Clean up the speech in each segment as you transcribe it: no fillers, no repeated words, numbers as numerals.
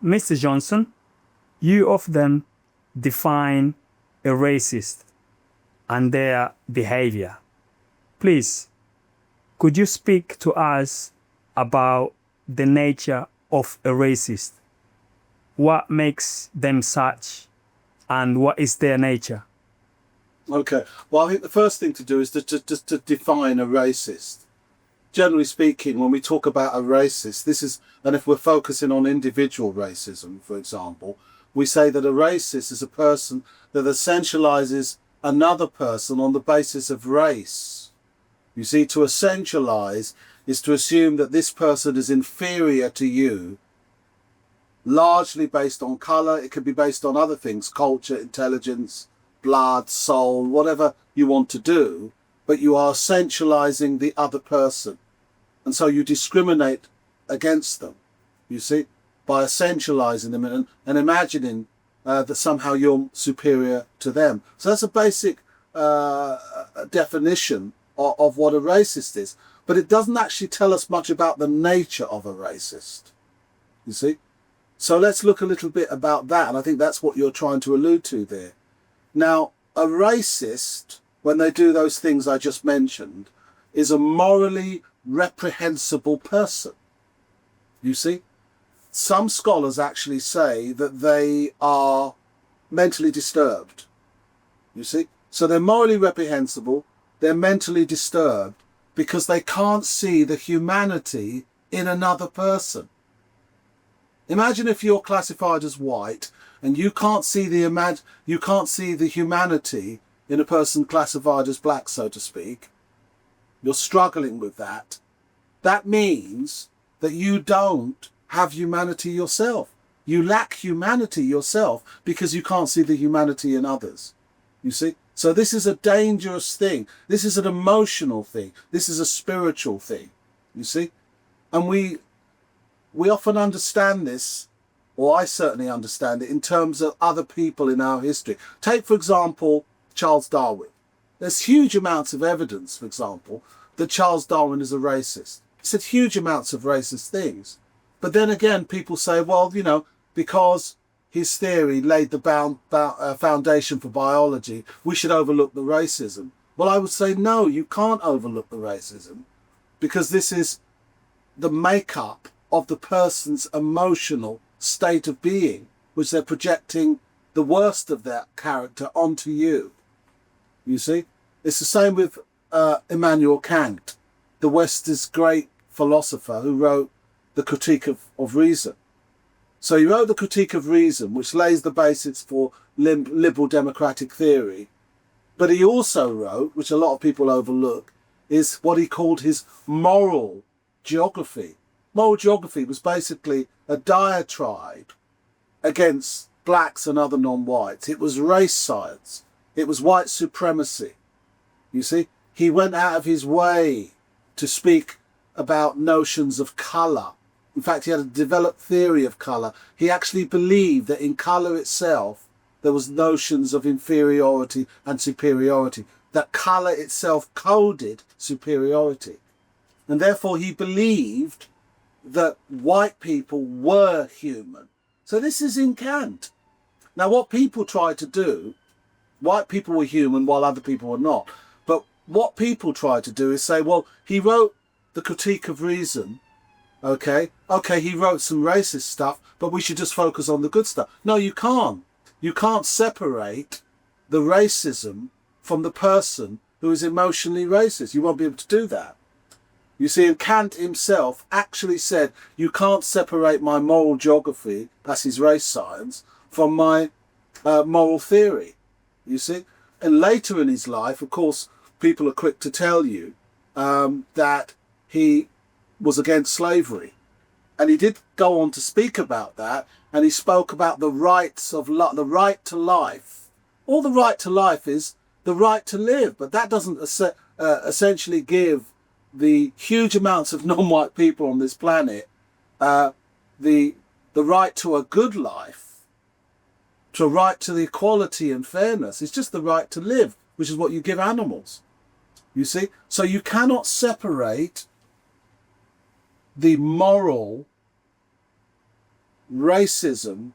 Mr. Johnson, you often define a racist and their behavior. Please, could you speak to us about the nature of a racist? What makes them such, and what is their nature? Okay, well, I think the first thing to do is to define a racist. Generally speaking, when we talk about a racist, and if we're focusing on individual racism, for example, we say that a racist is a person that essentializes another person on the basis of race. You see, to essentialize is to assume that this person is inferior to you, largely based on color. It could be based on other things, culture, intelligence, blood, soul, whatever you want to do, but you are essentializing the other person. And so you discriminate against them, you see, by essentializing them and imagining that somehow you're superior to them. So that's a basic definition of what a racist is. But it doesn't actually tell us much about the nature of a racist, you see. So let's look a little bit about that. And I think that's what you're trying to allude to there. Now, a racist, when they do those things I just mentioned, is a morally reprehensible person. You see? Some scholars actually say that they are mentally disturbed. You see? So they're morally reprehensible, they're mentally disturbed because they can't see the humanity in another person. Imagine if you're classified as white and you can't see the humanity in a person classified as black, so to speak. You're struggling with that. That means that you don't have humanity yourself. You lack humanity yourself because you can't see the humanity in others. You see? So this is a dangerous thing. This is an emotional thing. This is a spiritual thing. You see? And we often understand this, or I certainly understand it, in terms of other people in our history. Take, for example, Charles Darwin. There's huge amounts of evidence, for example, that Charles Darwin is a racist. He said huge amounts of racist things. But then again, people say, well, you know, because his theory laid the foundation for biology, we should overlook the racism. Well, I would say, no, you can't overlook the racism, because this is the makeup of the person's emotional state of being, which they're projecting the worst of their character onto you. You see? It's the same with Immanuel Kant, the West's great philosopher who wrote the Critique of Reason. So he wrote the Critique of Reason, which lays the basis for liberal democratic theory. But he also wrote, which a lot of people overlook, is what he called his moral geography. Moral geography was basically a diatribe against blacks and other non-whites. It was race science. It was white supremacy. You see, he went out of his way to speak about notions of colour. In fact, he had a developed theory of colour. He actually believed that in colour itself, there was notions of inferiority and superiority, that colour itself coded superiority. And therefore he believed that white people were human. So this is in Kant. Now what people try to do, white people were human while other people were not. But what people try to do is say, well, he wrote the Critique of Reason, okay, he wrote some racist stuff, but we should just focus on the good stuff. No, you can't. You can't separate the racism from the person who is emotionally racist. You won't be able to do that. You see, and Kant himself actually said, you can't separate my moral geography, that's his race science, from my moral theory, you see. And later in his life, of course, people are quick to tell you that he was against slavery. And he did go on to speak about that, and he spoke about the rights of the right to life. All the right to life is the right to live, but that doesn't essentially give the huge amounts of non-white people on this planet the right to a good life, to a right to the equality and fairness. It's just the right to live, which is what you give animals. You see? So you cannot separate the moral racism,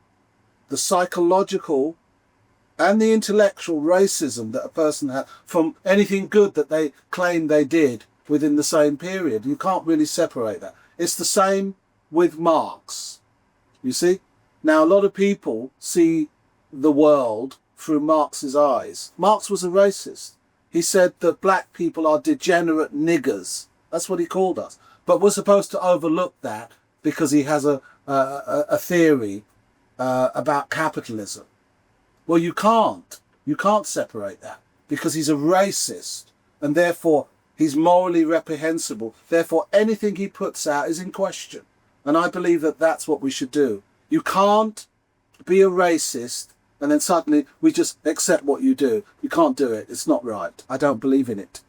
the psychological and the intellectual racism that a person had from anything good that they claim they did within the same period. You can't really separate that. It's the same with Marx, you see. Now, a lot of people see the world through Marx's eyes. Marx was a racist. He said that black people are degenerate niggers. That's what he called us. But we're supposed to overlook that because he has a theory about capitalism. Well, you can't. You can't separate that because he's a racist and therefore he's morally reprehensible. Therefore, anything he puts out is in question. And I believe that that's what we should do. You can't be a racist and then suddenly we just accept what you do. You can't do it. It's not right. I don't believe in it.